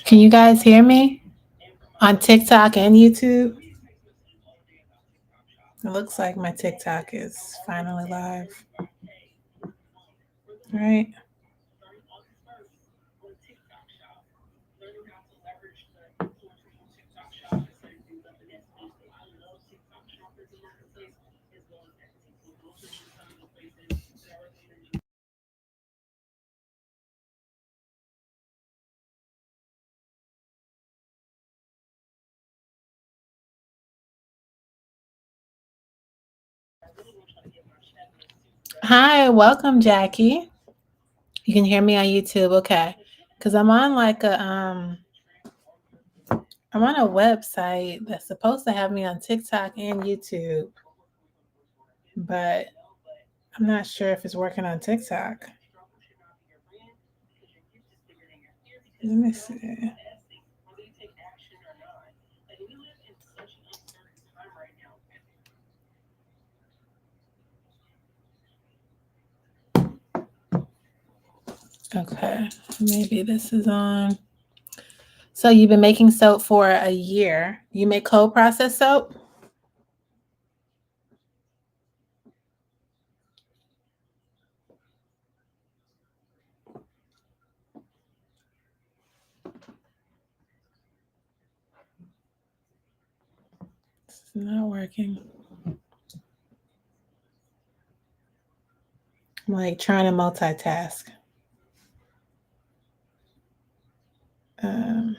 Can you guys hear me on TikTok and YouTube? It looks like my TikTok is finally live. Right? Hi, welcome, Jackie. You can hear me on YouTube, okay? Because I'm on a website that's supposed to have me on TikTok and YouTube, but I'm not sure if it's working on TikTok. Let me see. Okay, maybe this is on. So you've been making soap for a year. You make cold process soap? This is not working. I'm like trying to multitask. Um,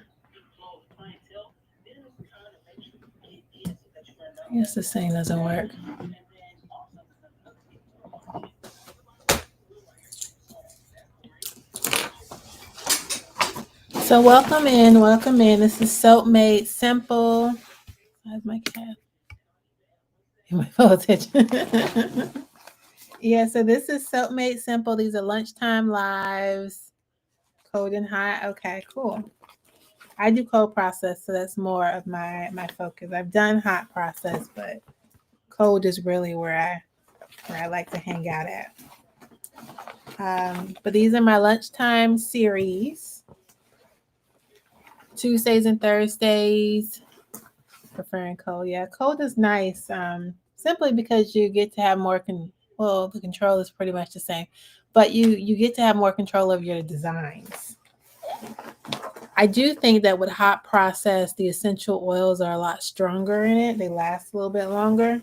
I guess this thing doesn't work. So welcome in, welcome in. This is Soap Made Simple. Where's my cat? You might pay attention. Yeah, so this is Soap Made Simple. These are lunchtime lives. Cold and hot. Okay, cool. I do cold process, so that's more of my focus. I've done hot process, but cold is really where I like to hang out at. But these are my lunchtime series. Tuesdays and Thursdays. Preferring cold. Yeah, cold is nice. Simply because you get to have more well, the control is pretty much the same, but you get to have more control of your designs. I do think that with hot process, the essential oils are a lot stronger in it. They last a little bit longer.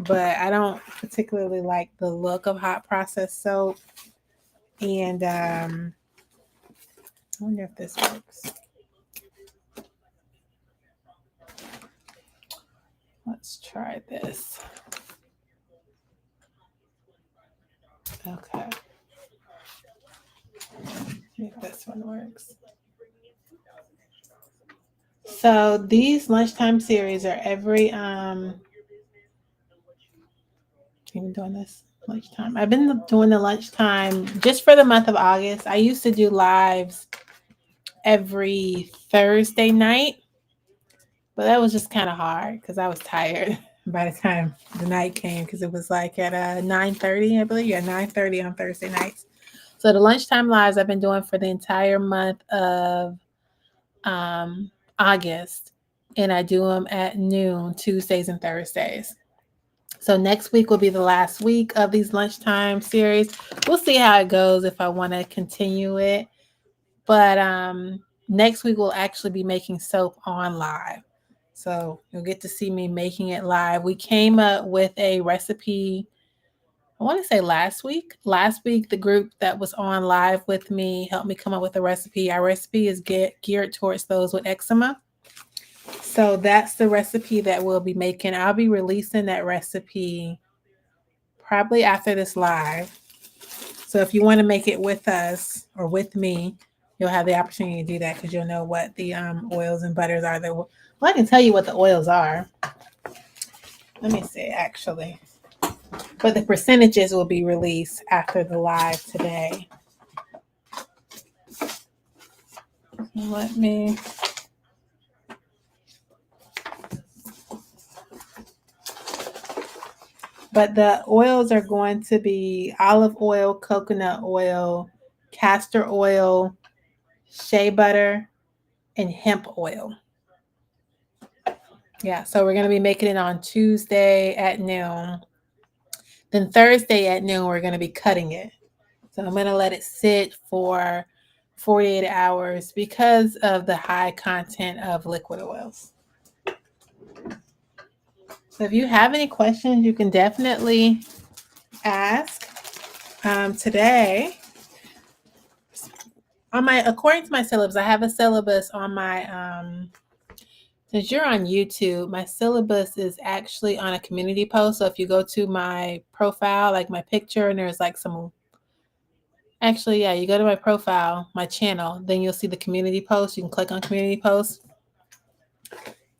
But I don't particularly like the look of hot process soap. And I wonder if this works. Let's try this. Okay. See if this one works. So these lunchtime series are every even doing this lunchtime. I've been doing the lunchtime just for the month of August. I used to do lives every Thursday night, but that was just kind of hard because I was tired by the time the night came because it was like at 9:30, I believe. Yeah, 9:30 on Thursday nights. So the lunchtime lives I've been doing for the entire month of August, and I do them at noon Tuesdays and Thursdays. So next week will be the last week of these lunchtime series. We'll see how it goes if I want to continue it. But next week we'll actually be making soap on live. So you'll get to see me making it live. We came up with a recipe, I want to say last week. Last week, the group that was on live with me helped me come up with a recipe. Our recipe is geared towards those with eczema. So that's the recipe that we'll be making. I'll be releasing that recipe probably after this live. So if you want to make it with us or with me, you'll have the opportunity to do that because you'll know what the oils and butters are. Well, I can tell you what the oils are. Let me see, actually. But the percentages will be released after the live today. Let me. But the oils are going to be olive oil, coconut oil, castor oil, shea butter, and hemp oil. Yeah, so we're going to be making it on Tuesday at noon. Then Thursday at noon, we're going to be cutting it. So I'm going to let it sit for 48 hours because of the high content of liquid oils. So if you have any questions, you can definitely ask. Today, according to my syllabus, I have a syllabus on my since you're on YouTube, my syllabus is actually on a community post. So if you go to my profile, like my picture, and there's like some, actually, yeah, you go to my profile, my channel, then you'll see the community post. You can click on community post,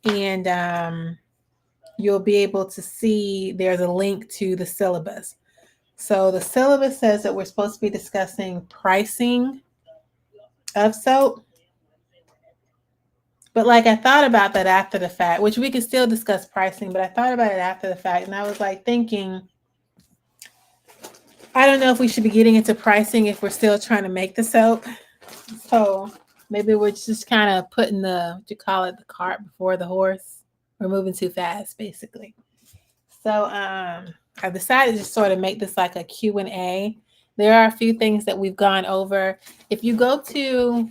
and you'll be able to see there's a link to the syllabus. So the syllabus says that we're supposed to be discussing pricing of soap. But like I thought about that after the fact, which we could still discuss pricing, but I thought about it after the fact, and I was like thinking, I don't know if we should be getting into pricing if we're still trying to make the soap. So maybe we're just kind of putting the cart before the horse. We're moving too fast, basically. So I decided to sort of make this like a Q&A. There are a few things that we've gone over. If you go to,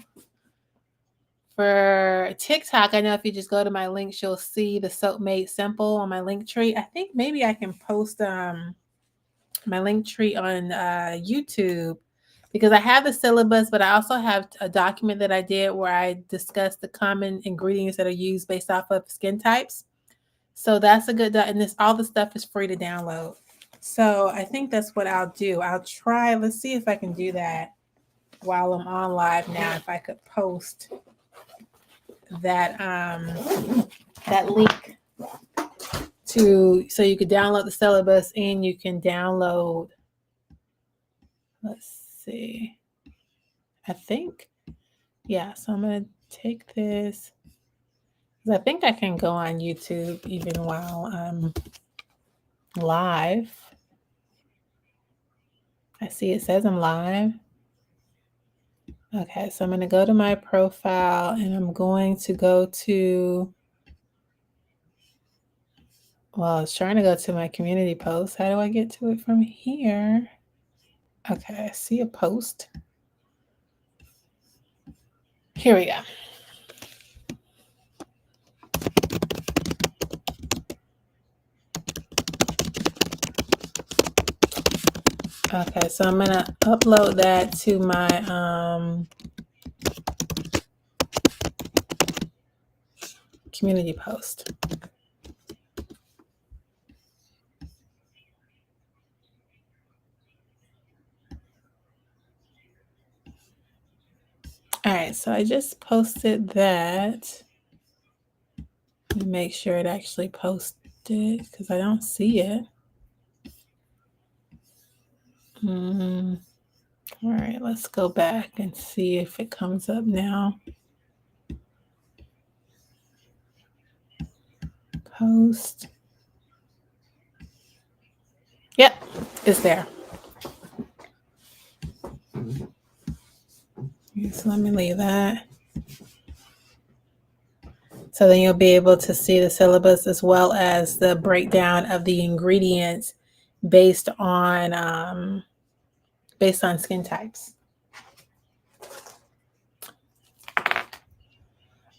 for TikTok, I know if you just go to my links, you'll see the Soap Made Simple on my link tree. I think maybe I can post my link tree on YouTube, because I have the syllabus, but I also have a document that I did where I discussed the common ingredients that are used based off of skin types. So that's a good, and this, all the stuff is free to download. So I think that's what I'll do. I'll try, let's see if I can do that while I'm on live now. If I could post that that link so you could download the syllabus, and you can download, let's see, I think, yeah, so I'm going to take this, because I think I can go on YouTube even while I'm live. I see it says I'm live. Okay, so I'm going to go to my profile, and I'm going to go to, well, I was trying to go to my community post. How do I get to it from here? Okay, I see a post. Here we go. Okay, so I'm going to upload that to my community post. All right, so I just posted that. Let me make sure it actually posted, because I don't see it. All right, let's go back and see if it comes up now. Post. Yep, it's there. So let me leave that. So then you'll be able to see the syllabus as well as the breakdown of the ingredients based on skin types.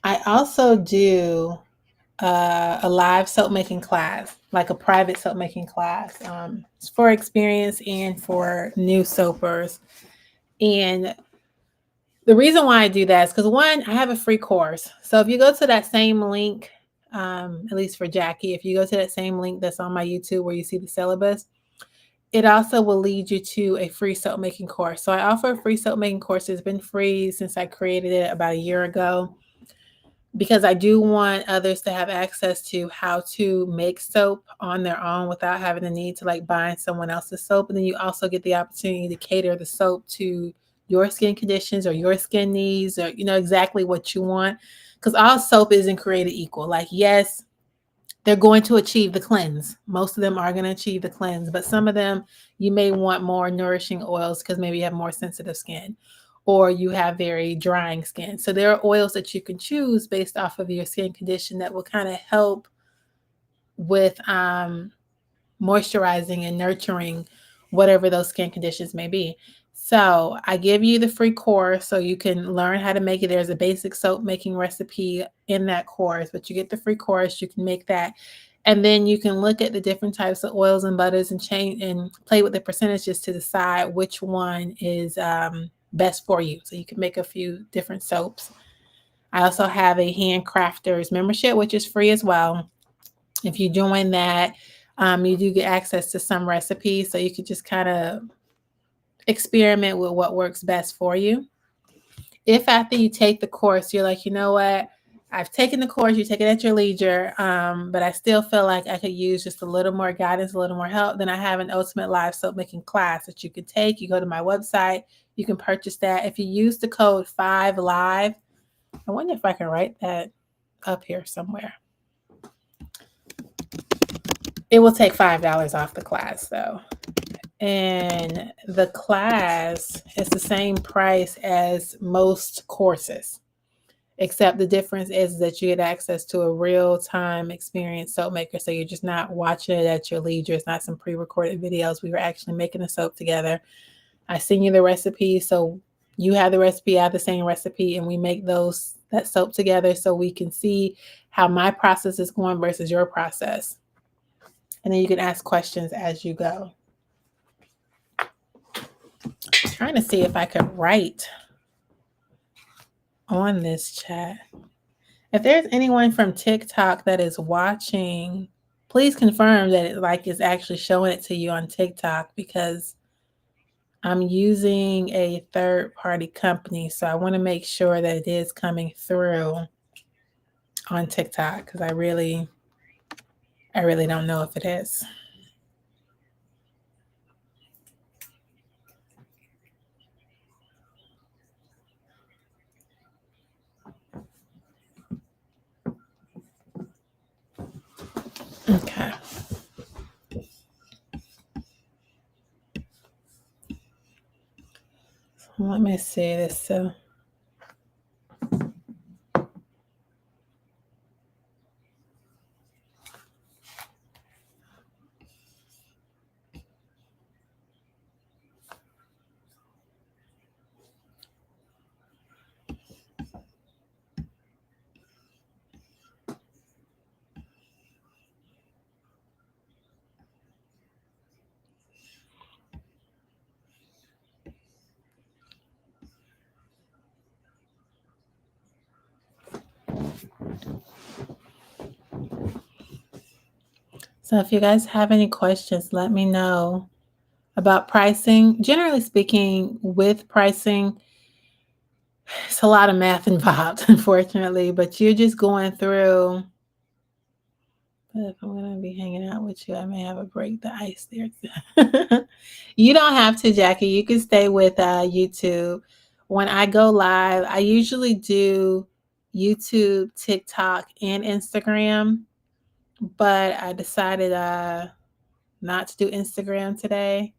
I also do a live soap making class, like a private soap making class. It's for experience and for new soapers. And the reason why I do that is because, one, I have a free course. So if you go to that same link, at least for Jackie, if you go to that same link that's on my YouTube where you see the syllabus, it also will lead you to a free soap making course. So I offer a free soap making course. It's been free since I created it about a year ago, because I do want others to have access to how to make soap on their own without having the need to like buy someone else's soap. And then you also get the opportunity to cater the soap to your skin conditions or your skin needs, or, you know, exactly what you want. Because all soap isn't created equal. Like, yes, they're going to achieve the cleanse. Most of them are going to achieve the cleanse, but some of them you may want more nourishing oils because maybe you have more sensitive skin or you have very drying skin. So there are oils that you can choose based off of your skin condition that will kind of help with moisturizing and nurturing whatever those skin conditions may be. So I give you the free course so you can learn how to make it. There's a basic soap making recipe in that course, but you get the free course. You can make that. And then you can look at the different types of oils and butters and change and play with the percentages to decide which one is best for you. So you can make a few different soaps. I also have a handcrafters membership, which is free as well. If you join that, you do get access to some recipes, so you could just kind of experiment with what works best for you. If after you take the course, you're like, you know what, I've taken the course, you take it at your leisure, but I still feel like I could use just a little more guidance, a little more help, then I have an Ultimate Live Soap Making class that you can take. You go to my website, you can purchase that. If you use the code 5LIVE, I wonder if I can write that up here somewhere. It will take $5 off the class though. And the class is the same price as most courses, except the difference is that you get access to a real-time experienced soap maker. So you're just not watching it at your leisure. It's not some pre-recorded videos. We were actually making the soap together. I send you the recipe, so you have the recipe, I have the same recipe, and we make that soap together so we can see how my process is going versus your process. And then you can ask questions as you go. I'm trying to see if I could write on this chat. If there's anyone from TikTok that is watching, please confirm that it is actually showing it to you on TikTok, because I'm using a third-party company, so I want to make sure that it is coming through on TikTok, because I really don't know if it is. Okay. So let me see this. So if you guys have any questions, let me know about pricing. Generally speaking, with pricing, it's a lot of math involved, unfortunately, but you're just going through. But if I'm going to be hanging out with you, I may have a break the ice there. You don't have to, Jackie. You can stay with YouTube. When I go live, I usually do YouTube, TikTok, and Instagram, but I decided not to do Instagram today.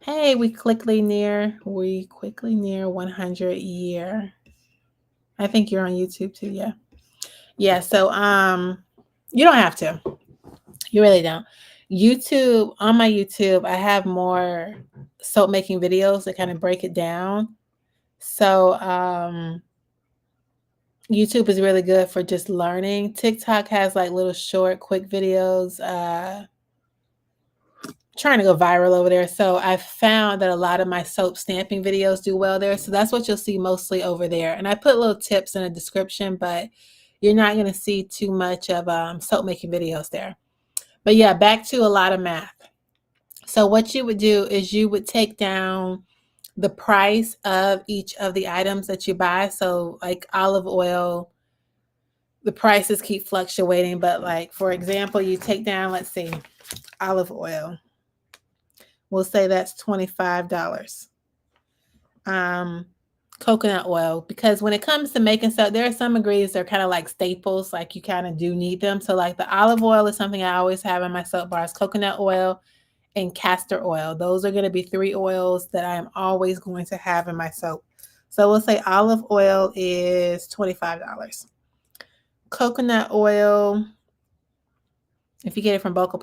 Hey, we quickly near 100 year. I think you're on YouTube too, yeah. Yeah, so you don't have to. You really don't. YouTube, on my YouTube, I have more soap making videos that kind of break it down. So YouTube is really good for just learning. TikTok has like little short, quick videos. Trying to go viral over there. So I found that a lot of my soap stamping videos do well there. So that's what you'll see mostly over there. And I put little tips in the description, but you're not going to see too much of soap making videos there. But yeah, back to a lot of math. So what you would do is you would take down the price of each of the items that you buy. So like olive oil, the prices keep fluctuating. But like, for example, you take down, let's see, olive oil. We'll say that's $25. coconut oil, because when it comes to making stuff, there are some ingredients that are kind of like staples, like you kind of do need them. So like the olive oil is something I always have in my soap bars, coconut oil and castor oil. Those are going to be 3 oils that I am always going to have in my soap. So we'll say olive oil is $25. Coconut oil, if you get it from Boca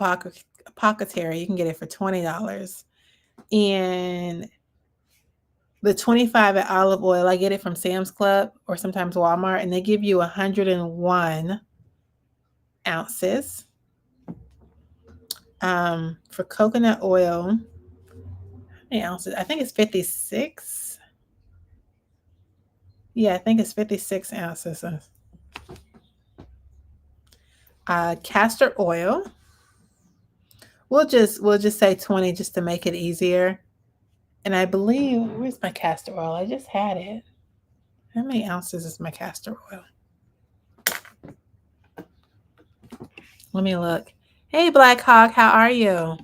Apothecary, you can get it for $20. And the 25 at olive oil, I get it from Sam's Club or sometimes Walmart, and they give you 101 ounces. For coconut oil, how many ounces? I think it's 56. Yeah, I think it's 56 ounces. Castor oil, we'll just say 20 just to make it easier. And I believe, where's my castor oil? I just had it. How many ounces is my castor oil? Let me look. Hey, Black Hawk, how are you?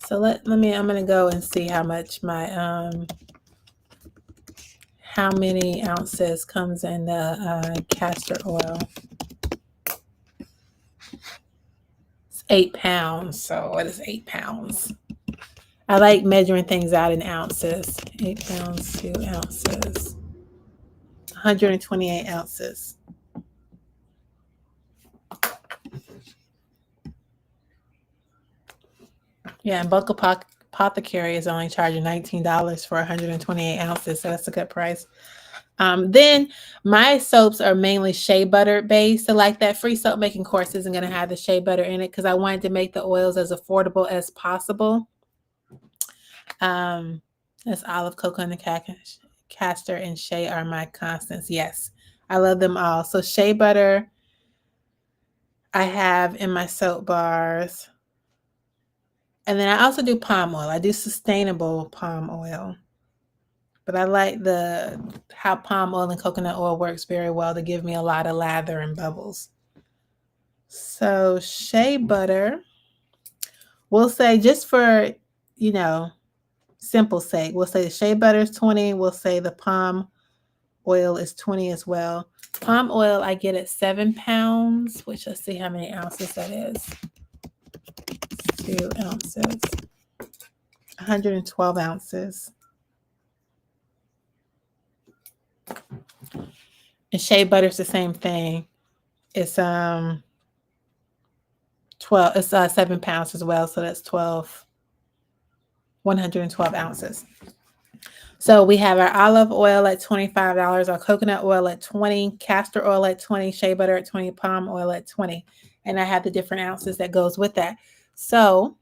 So I'm gonna go and see how much my how many ounces comes in the castor oil. It's 8 pounds. So what is 8 pounds? I like measuring things out in ounces. 8 pounds, 2 ounces. 128 ounces. Yeah, and Boca Apothecary is only charging $19 for 128 ounces, so that's a good price. Then my soaps are mainly shea butter based. So like that free soap making course isn't going to have the shea butter in it because I wanted to make the oils as affordable as possible. That's olive, coconut, castor, and shea are my constants. Yes, I love them all. So shea butter I have in my soap bars. And then I also do palm oil. I do sustainable palm oil. But I like how palm oil and coconut oil works very well to give me a lot of lather and bubbles. So shea butter, we'll say just for, simple sake, we'll say the shea butter is 20. We'll say the palm oil is 20 as well. Palm oil I get at 7 pounds, which let's see how many ounces that is. 2 ounces. 112 ounces. And shea butter is the same thing. It's 7 pounds as well, so that's 112 ounces. So we have our olive oil at $25, our coconut oil at 20, castor oil at 20, shea butter at 20, palm oil at 20. And I have the different ounces that goes with that. So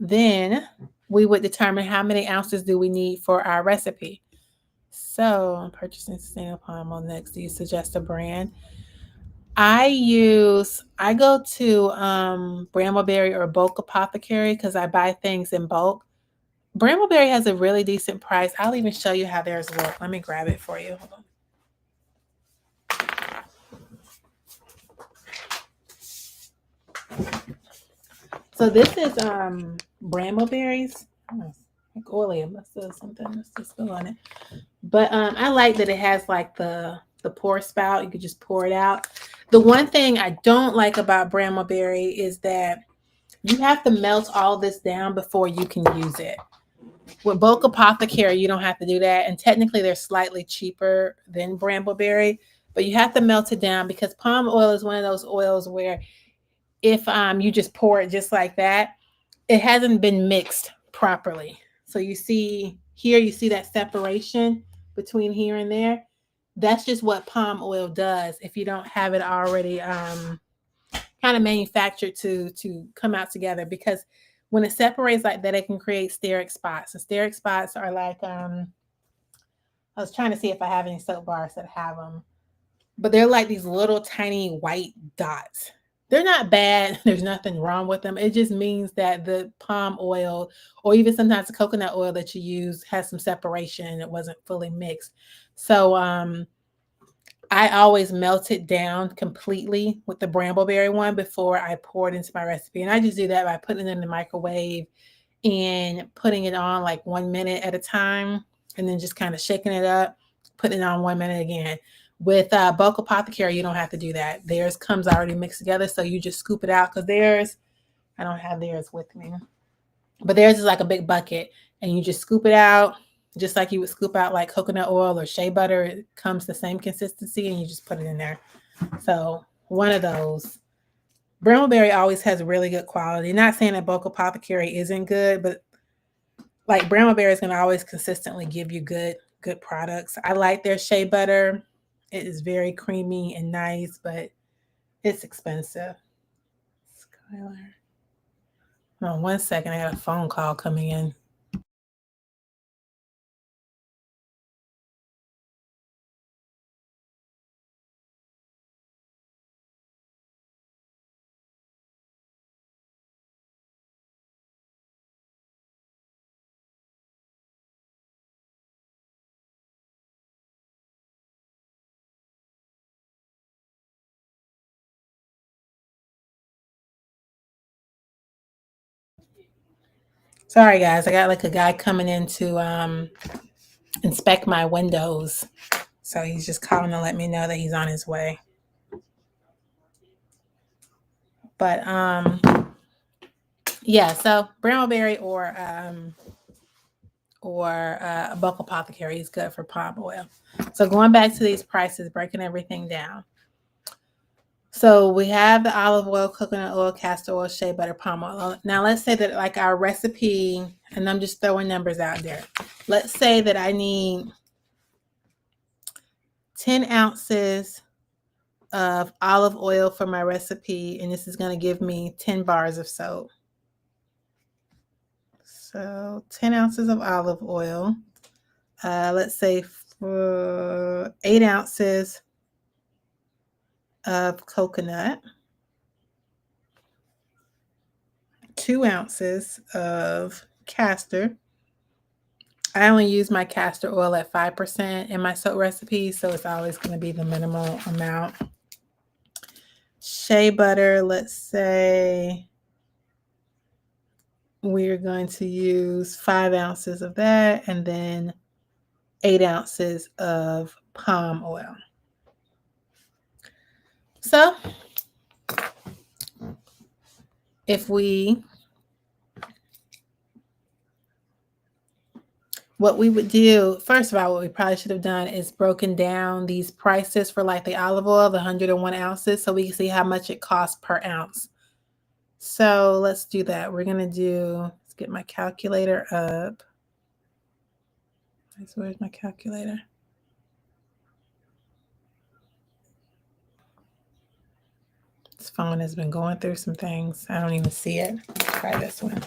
then we would determine how many ounces do we need for our recipe. So I'm purchasing sustainable palm oil next. Do you suggest a brand? I go to Brambleberry or Bulk Apothecary because I buy things in bulk. Brambleberry has a really decent price. I'll even show you how theirs work. Let me grab it for you. Hold on. So this is Brambleberries. Oh, like oily. It must have something must have still on it. But I like that it has like the pour spout. You could just pour it out. The one thing I don't like about Brambleberry is that you have to melt all this down before you can use it. With Bulk Apothecary, you don't have to do that. And technically, they're slightly cheaper than Brambleberry, but you have to melt it down because palm oil is one of those oils where if you just pour it just like that, it hasn't been mixed properly. So you see that separation between here and there. That's just what palm oil does if you don't have it already kind of manufactured to come out together, because when it separates like that, it can create steric spots. And steric spots are like, I was trying to see if I have any soap bars that have them, but they're like these little tiny white dots. They're not bad. There's nothing wrong with them. It just means that the palm oil or even sometimes the coconut oil that you use has some separation and it wasn't fully mixed. So I always melt it down completely with the Brambleberry one before I pour it into my recipe. And I just do that by putting it in the microwave and putting it on like 1 minute at a time. and then just kind of shaking it up, putting it on 1 minute again. With Bulk Apothecary, you don't have to do that. Theirs comes already mixed together, so you just scoop it out, because theirs, I don't have theirs with me, but theirs is like a big bucket, and you just scoop it out just like you would scoop out like coconut oil or shea butter. It comes the same consistency, and you just put it in there. So one of those. Brambleberry always has really good quality. Not saying that Bulk Apothecary isn't good, but like Brambleberry is going to always consistently give you good products. I like their shea butter. It is very creamy and nice, but it's expensive. Skylar. Hold on 1 second. I got a phone call coming in. Sorry, guys. I got like a guy coming in to inspect my windows. So he's just calling to let me know that he's on his way. But yeah, so Brambleberry or Bulk Apothecary is good for palm oil. So going back to these prices, breaking everything down. So we have the olive oil, coconut oil, castor oil, shea butter, palm oil. Now let's say that like our recipe, and I'm just throwing numbers out there. Let's say that I need 10 ounces of olive oil for my recipe, and this is going to give me 10 bars of soap. So 10 ounces of olive oil. Let's say for 8 ounces of coconut, 2 ounces of castor. I only use my castor oil at 5% in my soap recipe, so it's always going to be the minimal amount. Shea butter, let's say we're going to use 5 ounces of that, and then 8 ounces of palm oil. So if what we would do, first of all, what we probably should have done is broken down these prices for like the olive oil, the 101 ounces, so we can see how much it costs per ounce. So let's do that. We're going to let's get my calculator up. Where's my calculator? This phone has been going through some things. I don't even see it. Let's try this one.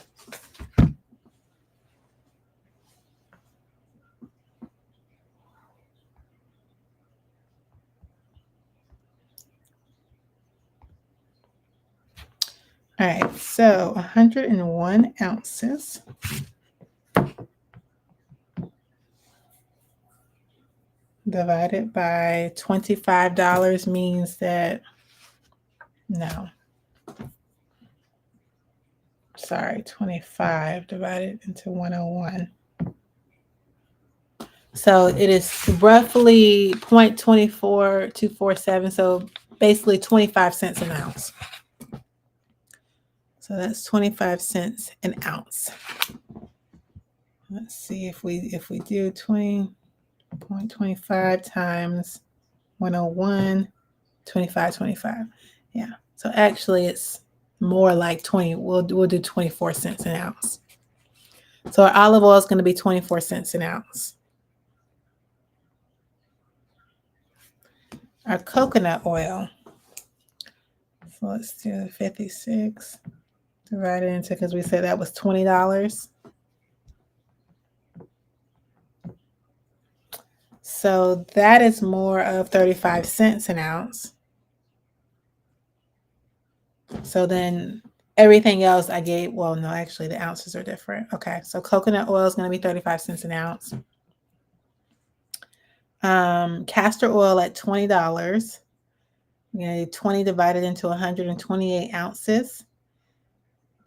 All right, so 101 ounces divided by $25 means that, no, sorry, 25 divided into 101. So it is roughly 0.24247, so basically 25 cents an ounce. So that's 25 cents an ounce. Let's see if we do 20.25 times 101, 25. Yeah. So actually it's more like 20. We'll do 24 cents an ounce. So our olive oil is going to be 24 cents an ounce. Our coconut oil. So let's do 56 divided into, because we said that was $20. So that is more of 35 cents an ounce. So then everything else I gave, well, no, actually the ounces are different. Okay, so coconut oil is going to be 35 cents an ounce. Castor oil at $20. 20 divided into 128 ounces.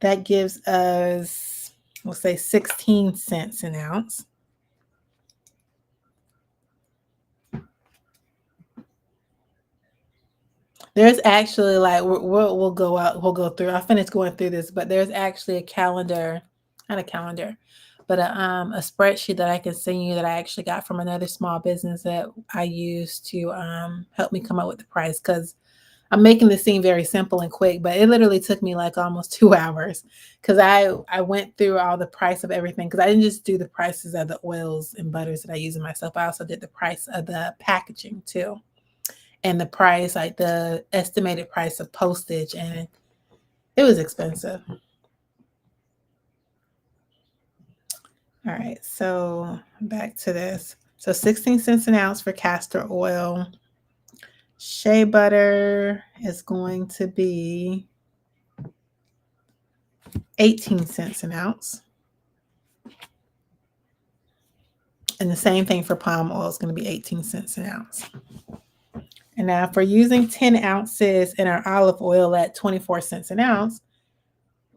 That gives us, we'll say 16 cents an ounce. There's actually like we'll go out, we'll go through. I'll finish going through this, but there's actually a calendar, not a calendar, but a spreadsheet that I can send you that I actually got from another small business that I use to help me come up with the price, because I'm making this seem very simple and quick, but it literally took me like almost 2 hours because I went through all the price of everything, because I didn't just do the prices of the oils and butters that I use in myself. I also did the price of the packaging too, and the price, like the estimated price of postage, and it was expensive. All right, so back to this. So 16 cents an ounce for castor oil. Shea butter is going to be 18 cents an ounce. And the same thing for palm oil is going to be 18 cents an ounce. And now if we're using 10 ounces in our olive oil at 24 cents an ounce,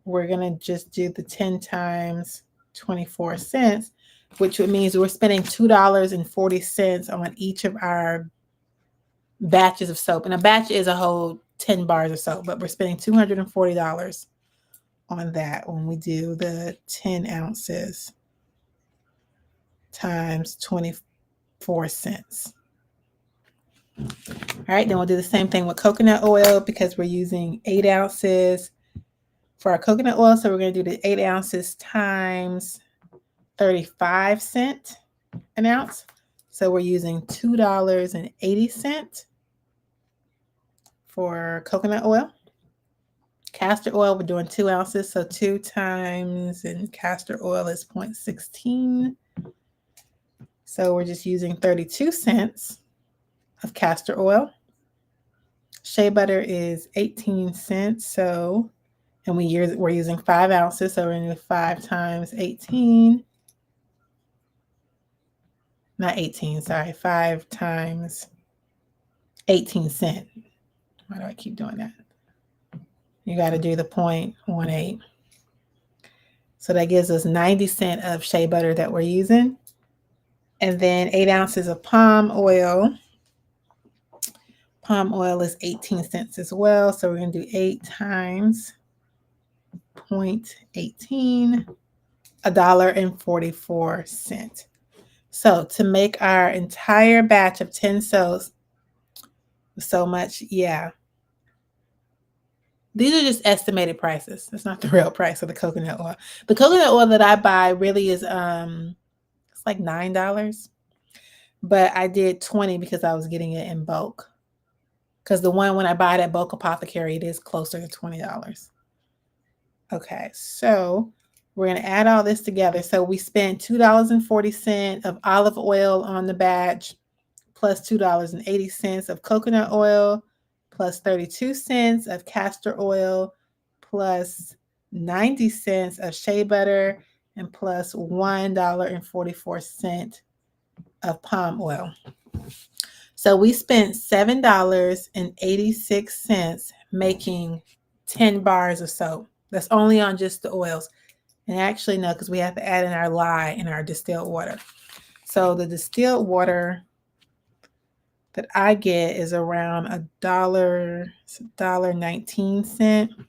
we're going to just do the 10 times 24 cents, which means we're spending $2.40 on each of our batches of soap. And a batch is a whole 10 bars of soap, but we're spending $240 on that when we do the 10 ounces times 24 cents. All right, then we'll do the same thing with coconut oil because we're using 8 ounces for our coconut oil. So we're going to do the 8 ounces times 35 cents an ounce. So we're using $2.80 for coconut oil. Castor oil, we're doing 2 ounces. So 2 times in castor oil is 0.16. So we're just using 32 cents of castor oil. Shea butter is 18 cents. So, and we're using 5 ounces. So we're going to do 5 times 18. Not 18, sorry. 5 times 18 cents. Why do I keep doing that? You got to do the 0.18. So that gives us 90 cents of shea butter that we're using. And then 8 ounces of palm oil. Palm oil is 18 cents as well. So we're going to do 8 times 0.18, $1.44. So to make our entire batch of 10 soaps, so much, yeah. These are just estimated prices. It's not the real price of the coconut oil. The coconut oil that I buy really is it's like $9. But I did 20 because I was getting it in bulk. Because the one when I buy it at Bulk Apothecary, it is closer to $20. Okay, so we're going to add all this together. So we spent $2.40 of olive oil on the batch, plus $2.80 of coconut oil, plus 32 cents of castor oil, plus 90 cents of shea butter, and plus $1.44 of palm oil. So we spent $7.86 making 10 bars of soap. That's only on just the oils. And actually, no, because we have to add in our lye and our distilled water. So the distilled water that I get is around $1.19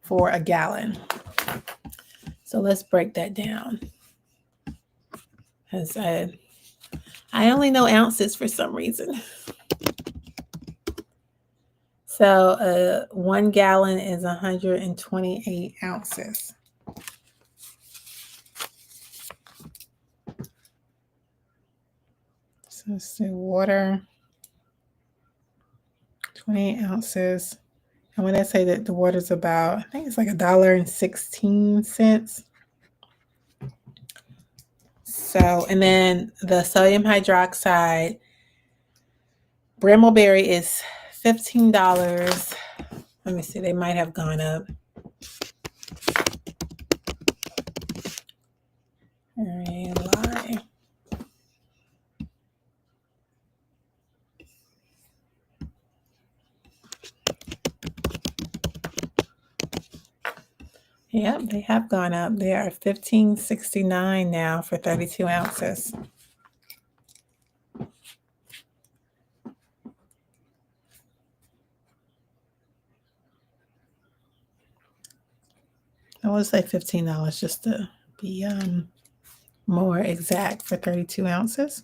for a gallon. So let's break that down. As I only know ounces for some reason. So 1 gallon is 128 ounces. So let's do water, 28 ounces. And when I say that the water's about, I think it's like $1.16. So, and then the sodium hydroxide, Brambleberry is $15. Let me see, they might have gone up. All right, lye. Yep, they have gone up. They are $15.69 now for 32 ounces. I want to say $15 just to be more exact for 32 ounces.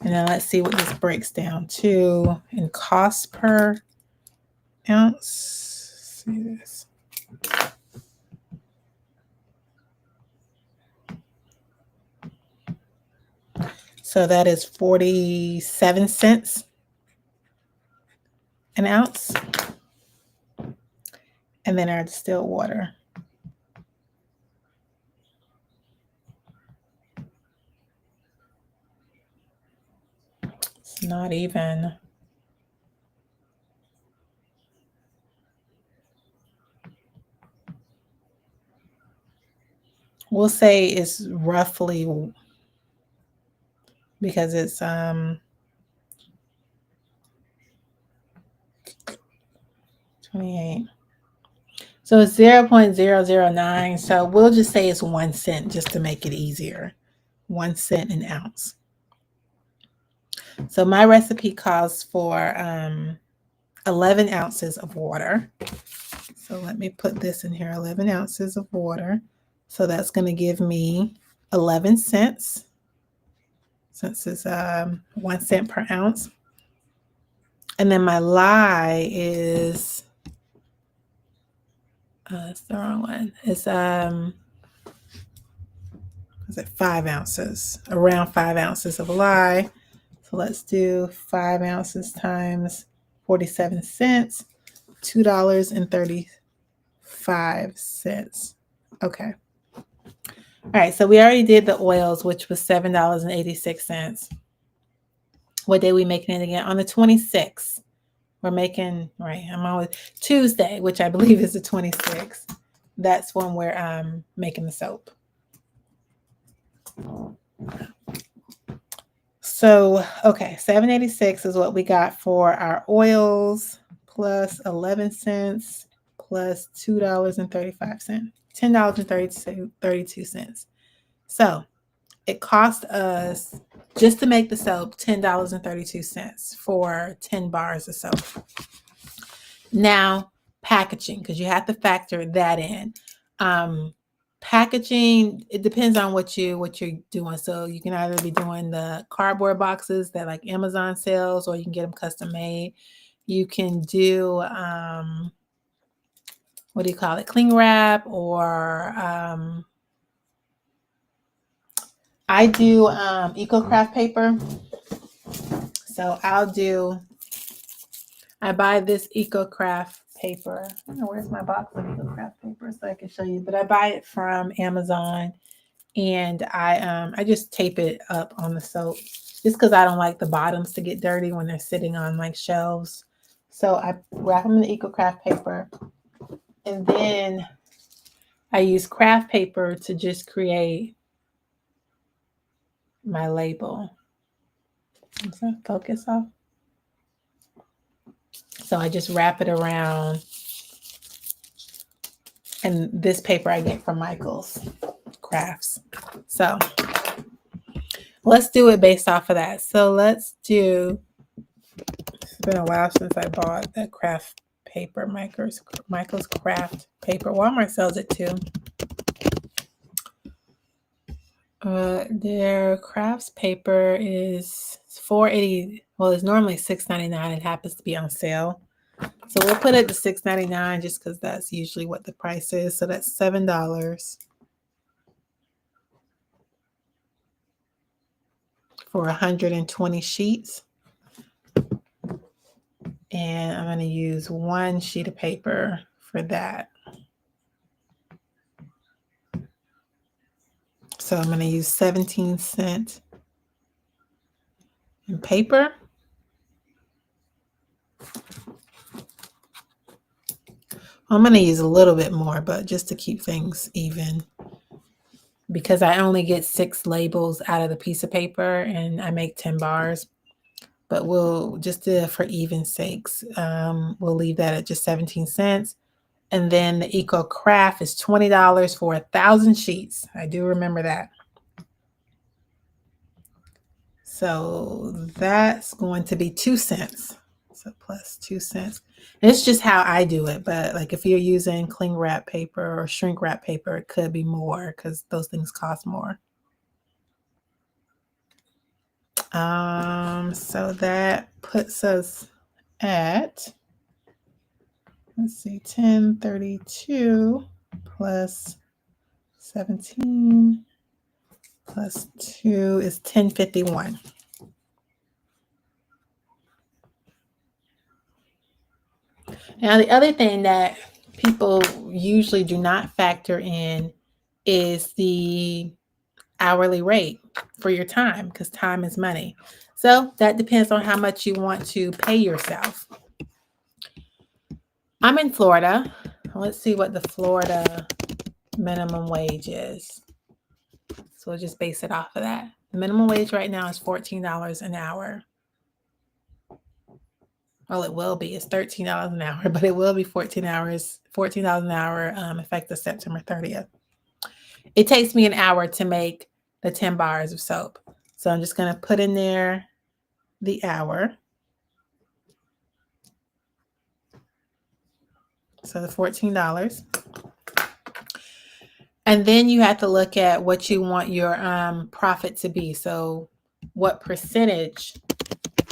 And then let's see what this breaks down to in cost per ounce. Let's see this. So that is 47 cents an ounce. And then our distilled water. It's not even. We'll say it's roughly, because it's 28. So it's 0.009. So we'll just say it's 1 cent just to make it easier. 1 cent an ounce. So my recipe calls for 11 ounces of water. So let me put this in here, 11 ounces of water. So that's going to give me 11 cents, since it's 1 cent per ounce. And then my lye is, it's the wrong one. It's, is it 5 ounces, around 5 ounces of lye. So let's do 5 ounces times 47 cents, $2.35. Okay. All right, so we already did the oils, which was $7.86. What day are we making it again? On the 26th. We're making, right, I'm always Tuesday, which I believe is the 26th. That's when we're making the soap. So, okay, $7.86 is what we got for our oils, plus 11 cents, plus $2.35, $10.32. So it cost us, just to make the soap, $10.32 for 10 bars of soap. Now, packaging, because you have to factor that in. Packaging, it depends on what you're doing. So you can either be doing the cardboard boxes that like Amazon sells, or you can get them custom made. You can do what do you call it, cling wrap, or I do EcoCraft paper. So I buy this EcoCraft paper. I don't know, where's my box of EcoCraft paper so I can show you, but I buy it from Amazon, and I just tape it up on the soap just because I don't like the bottoms to get dirty when they're sitting on like shelves. So I wrap them in the EcoCraft paper, and then I use craft paper to just create my label. Does that focus off? So I just wrap it around. And this paper I get from Michael's Crafts. So let's do it based off of that. So let's do, it's been a while since I bought that craft paper, Michael's Craft paper. Walmart sells it too. Their crafts paper is $4.80. Well, it's normally $6.99. It happens to be on sale. So we'll put it to $6.99 just because that's usually what the price is. So that's $7 for 120 sheets. And I'm going to use 1 sheet of paper for that. So I'm going to use 17 cents in paper. I'm going to use a little bit more, but just to keep things even, because I only get 6 labels out of the piece of paper and I make 10 bars. But we'll just do it for even sakes. We'll leave that at just 17 cents. And then the EcoCraft is $20 for 1,000 sheets. I do remember that. So that's going to be 2 cents. So plus 2 cents. It's just how I do it. But like if you're using cling wrap paper or shrink wrap paper, it could be more because those things cost more. So that puts us at, let's see, 1032 plus 17 plus 2 is 1051. Now, the other thing that people usually do not factor in is the hourly rate for your time, because time is money. So that depends on how much you want to pay yourself. I'm in Florida. Let's see what the Florida minimum wage is. So we'll just base it off of that. The minimum wage right now is $14 an hour. Well, it will be. It's $13 an hour, but it will be $14 an hour, effective September 30th. It takes me an hour to make the 10 bars of soap. So I'm just going to put in there the hour. So the $14. And then you have to look at what you want your profit to be. So what percentage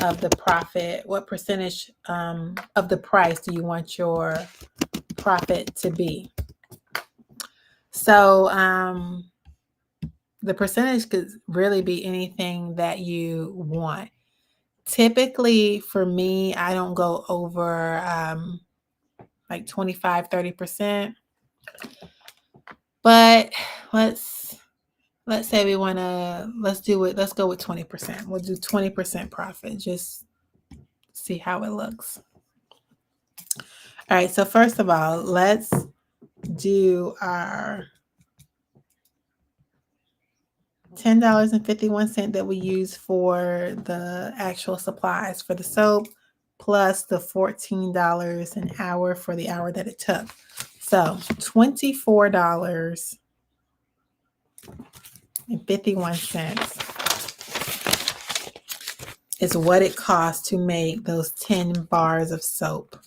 of the profit, what percentage of the price do you want your profit to be? So the percentage could really be anything that you want. Typically for me, I don't go over like 25, 30%. But let's say we want to, let's go with 20%. We'll do 20% profit. Just see how it looks. All right. So first of all, let's do our $10.51 that we use for the actual supplies for the soap, plus the $14 an hour for the hour that it took. So $24.51 is what it costs to make those 10 bars of soap.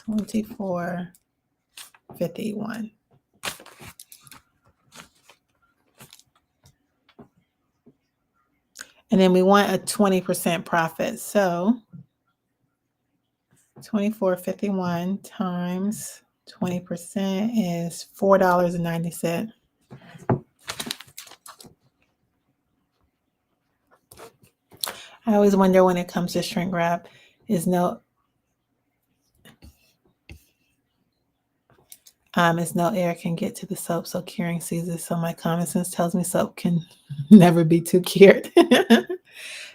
$24.51. And then we want a 20% profit. So $24.51 times 20% is $4.90. I always wonder when it comes to shrink wrap, is no air can get to the soap, so curing ceases. So my common sense tells me soap can never be too cured.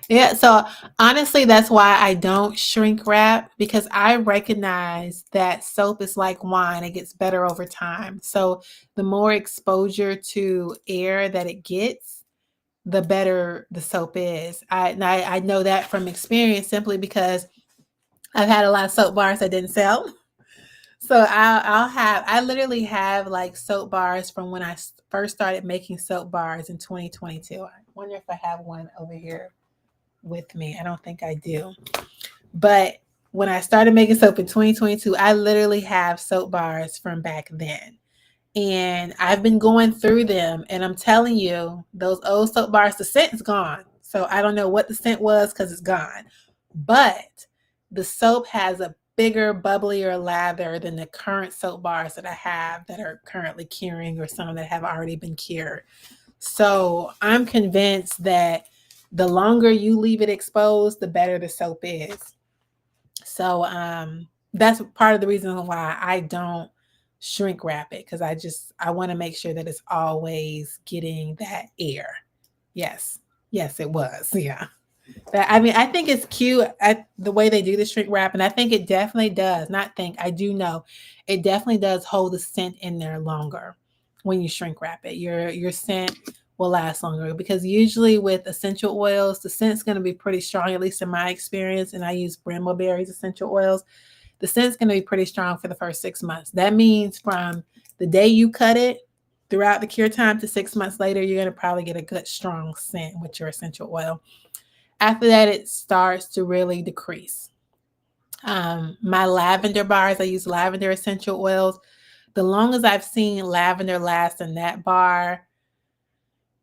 Yeah, so honestly, that's why I don't shrink wrap, because I recognize that soap is like wine. It gets better over time. So the more exposure to air that it gets, the better the soap is. I know that from experience, simply because I've had a lot of soap bars that didn't sell. So I literally have like soap bars from when I first started making soap bars in 2022. I wonder if I have one over here with me. I don't think I do. But when I started making soap in 2022, I literally have soap bars from back then. And I've been going through them, and I'm telling you, those old soap bars, the scent's gone. So I don't know what the scent was because it's gone. But the soap has a bigger, bubblier lather than the current soap bars that I have that are currently curing, or some that have already been cured. So I'm convinced that the longer you leave it exposed, the better the soap is. So that's part of the reason why I don't shrink wrap it, because I want to make sure that it's always getting that air. Yes, it was. Yeah. I think it's cute at the way they do the shrink wrap, and I think it definitely does. I do know it definitely does hold the scent in there longer when you shrink wrap it. Your scent will last longer, because usually with essential oils, the scent's going to be pretty strong, at least in my experience. And I use Brambleberry's essential oils. The scent's going to be pretty strong for the first 6 months. That means from the day you cut it throughout the cure time to 6 months later, you're going to probably get a good strong scent with your essential oil. After that, it starts to really decrease. My lavender bars, I use lavender essential oils. The longest I've seen lavender last in that bar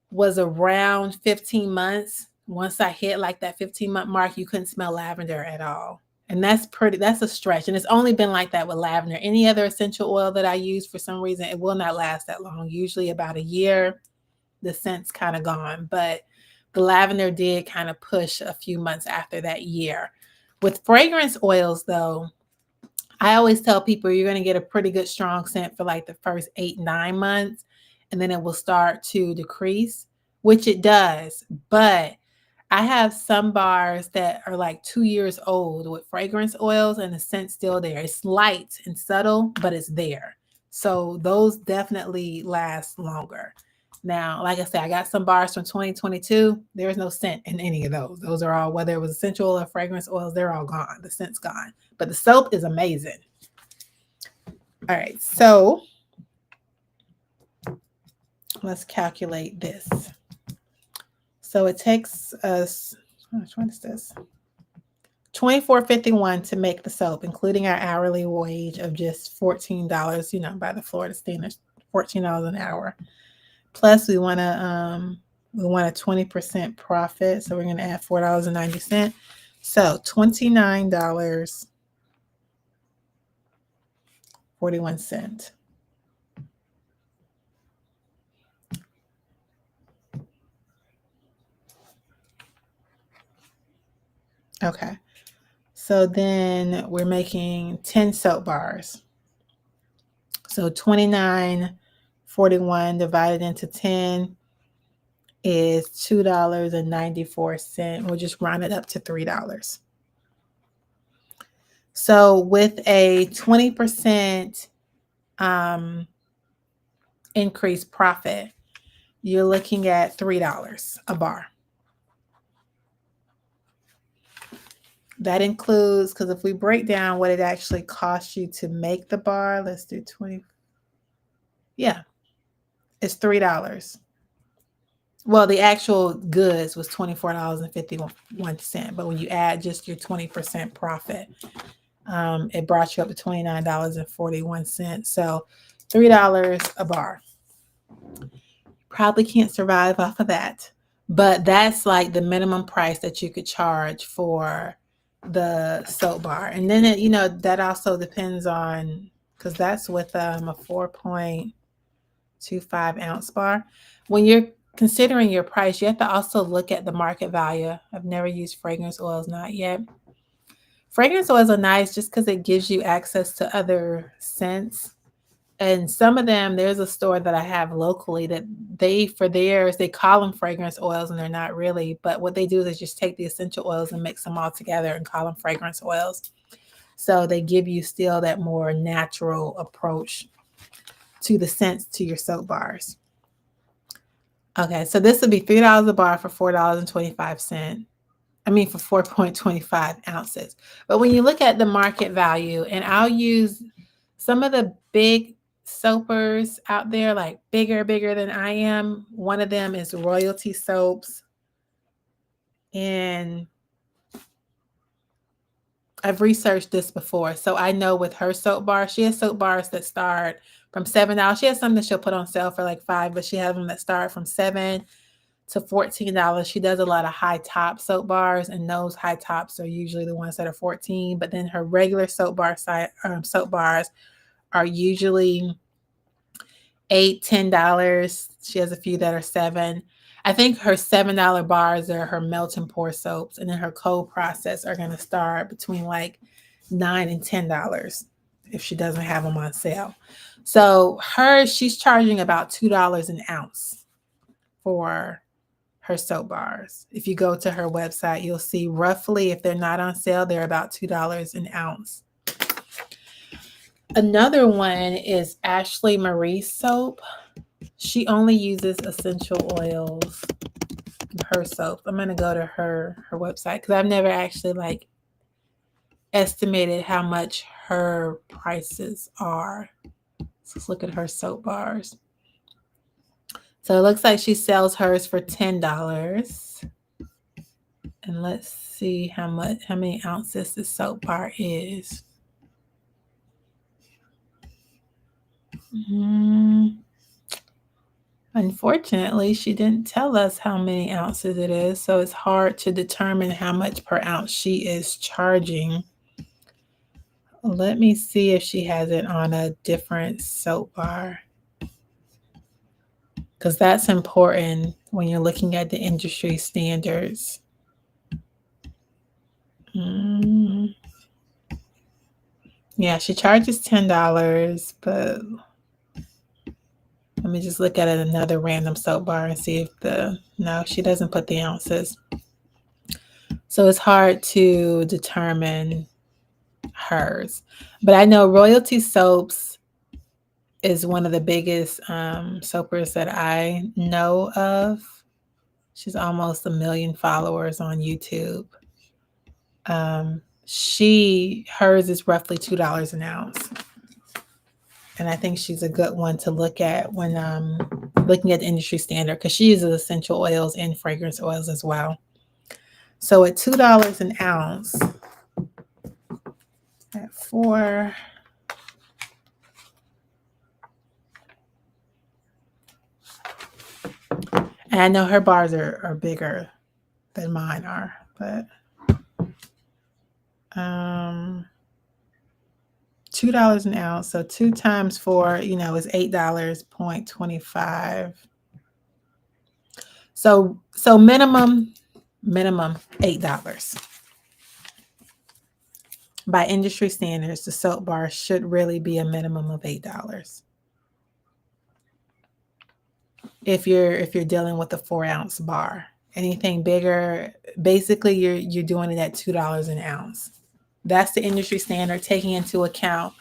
was around 15 months. Once I hit like that 15-month mark, you couldn't smell lavender at all. And that's a stretch. And it's only been like that with lavender. Any other essential oil that I use, for some reason, it will not last that long. Usually about a year, the scent's kind of gone. But the lavender did kind of push a few months after that year. With fragrance oils, though, I always tell people you're going to get a pretty good strong scent for like the first 8-9 months, and then it will start to decrease, which it does. But I have some bars that are like 2 years old with fragrance oils and the scent's still there. It's light and subtle, but it's there. So those definitely last longer. Now, like I said, I got some bars from 2022. There is no scent in any of those. Those are all, whether it was essential oil or fragrance oils, they're all gone. The scent's gone. But the soap is amazing. All right, so let's calculate this. So it takes us, which one is this? $24.51 to make the soap, including our hourly wage of just $14, by the Florida standards, $14 an hour. Plus, we want a 20% profit, so we're going to add $4.90. So $29.41. Okay. So then we're making 10 soap bars. So $29.41 divided into 10 is $2.94. We'll just round it up to $3. So with a 20% increased profit, you're looking at $3 a bar. That includes, because if we break down what it actually costs you to make the bar, let's do 20. Yeah, it's $3. Well, the actual goods was $24.51, but when you add just your 20% profit, it brought you up to $29.41. So $3 a bar. Probably can't survive off of that, but that's like the minimum price that you could charge for the soap bar. And then that also depends on, because that's with a 4.25 ounce bar. When you're considering your price, you have to also look at the market value. I've never used fragrance oils, not yet. Fragrance oils are nice just because it gives you access to other scents. And some of them, there's a store that I have locally that they call them fragrance oils, and they're not really. But what they do is just take the essential oils and mix them all together and call them fragrance oils. So they give you still that more natural approach to the scents to your soap bars. Okay, so this would be $3 a bar for $4.25. I mean, for 4.25 ounces. But when you look at the market value, and I'll use some of the big soapers out there, like bigger than I am. One of them is Royalty Soaps. And I've researched this before. So I know with her soap bar, she has soap bars that start from $7. She has some that she'll put on sale for like $5, but she has them that start from $7 to $14. She does a lot of high top soap bars, and those high tops are usually the ones that are $14. But then her regular soap bars are usually $8, $10. She has a few that are $7. I think her $7 bars are her melt and pour soaps, and then her cold process are going to start between like $9 and $10 if she doesn't have them on sale. So she's charging about $2 an ounce for her soap bars. If you go to her website, you'll see roughly, if they're not on sale, they're about $2 an ounce. Another one is Ashley Marie soap. She only uses essential oils in her soap. I'm going to go to her website because I've never actually estimated how much her prices are. Let's look at her soap bars. So it looks like she sells hers for $10. And let's see how many ounces the soap bar is. Unfortunately, she didn't tell us how many ounces it is, so it's hard to determine how much per ounce she is charging. Let me see if she has it on a different soap bar, because that's important when you're looking at the industry standards. Yeah, she charges $10, but let me just look at another random soap bar and see if no, she doesn't put the ounces. So it's hard to determine hers. But I know Royalty Soaps is one of the biggest soapers that I know of. She's almost 1 million followers on YouTube. Hers is roughly $2 an ounce. And I think she's a good one to look at when looking at the industry standard, because she uses essential oils and fragrance oils as well. So at $2 an ounce, at 4, and I know her bars are bigger than mine are, but $2 an ounce. So 2 times 4, is $8.25. So minimum $8. By industry standards, the soap bar should really be a minimum of $8. If you're dealing with a 4-ounce bar. Anything bigger, basically you're doing it at $2 an ounce. That's the industry standard, taking into account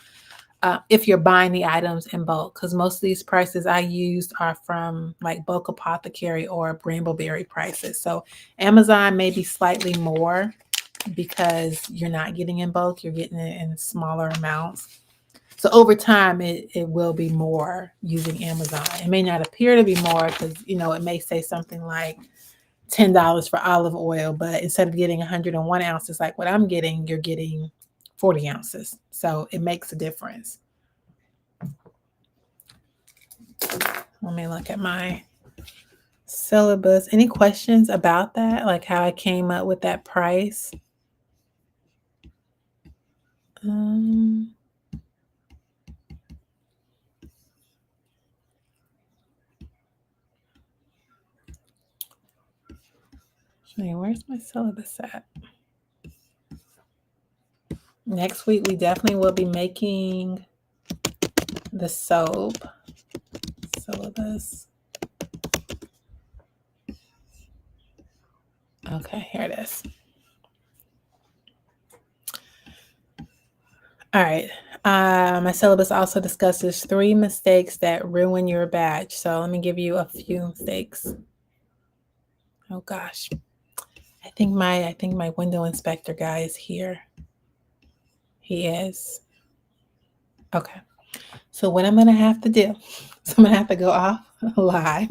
if you're buying the items in bulk, because most of these prices I used are from like Bulk Apothecary or Brambleberry prices. So Amazon may be slightly more because you're not getting in bulk, you're getting it in smaller amounts. So over time, it will be more using Amazon. It may not appear to be more because, it may say something like $10 for olive oil, but instead of getting 101 ounces like what I'm getting, you're getting 40 ounces. So it makes a difference. Let me look at my syllabus. Any questions about that? Like how I came up with that price? Where's my syllabus at? Next week, we definitely will be making the soap syllabus. Okay, here it is. All right. My syllabus also discusses 3 mistakes that ruin your batch. So let me give you a few mistakes. Oh gosh. I think my window inspector guy is here. He is. Okay. So what I'm going to have to do, so I'm going to have to go off live.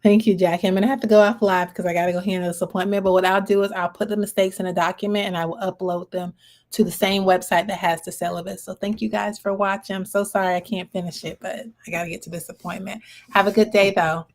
Thank you, Jackie. I'm going to have to go off live because I got to go handle this appointment. But what I'll do is I'll put the mistakes in a document and I will upload them to the same website that has the syllabus. So thank you guys for watching. I'm so sorry I can't finish it, but I got to get to this appointment. Have a good day, though.